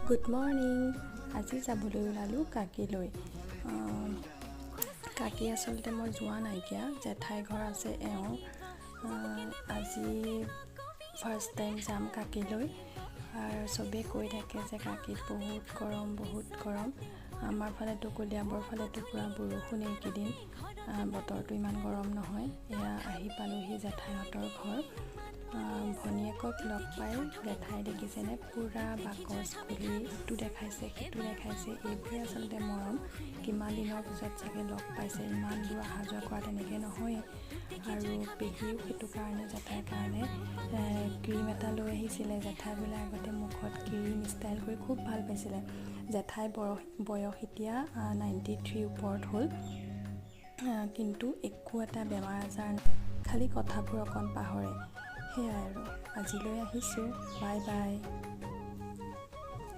Good morning. আজি যাবলৈ ওলালোঁ কাকিলৈ। কাকি আচলতে মই যোৱা নাইকিয়া, জেঠাই ঘৰ আছে এওঁ। আজি ফাৰ্ষ্ট টাইম যাম কাকিলৈ। আৰু চবেই কৈ থাকে যে কাকিত বহুত গৰম। আমাৰ ফালেতো কলিয়াবৰ ফালেতো পূৰা বৰষুণ এইকেইদিন, বতৰটো ইমান গৰম নহয়। এয়া আহি পালোহি জেঠাইহঁতৰ ঘৰ। ভনীয়েকক লগ পাই জেঠাই দেখিছেনে পূৰা বাকচ খুলি ইটো দেখাইছে সিটো দেখাইছে। এইবোৰে আচলতে মৰম। কিমান দিনৰ পিছত চাগে লগ পাইছে, ইমান দূৰ অহা যোৱা কৰা তেনেকৈ নহয়। আৰু পেহীও সেইটো কাৰণে জেঠাইৰ কাৰণে ক্ৰীম এটা লৈ আহিছিলে। জেঠাই বোলে আগতে মুখত ক্ৰীম ষ্টাইল কৰি খুব ভাল পাইছিলে। জেঠাই বয়স এতিয়া 93 ওপৰত হ'ল, কিন্তু একো এটা বেমাৰ আজাৰ নাই, খালি কথাবোৰ অকণ পাহৰে। সেয়াই আৰু আজিলৈ আহিছোঁ। Bye bye.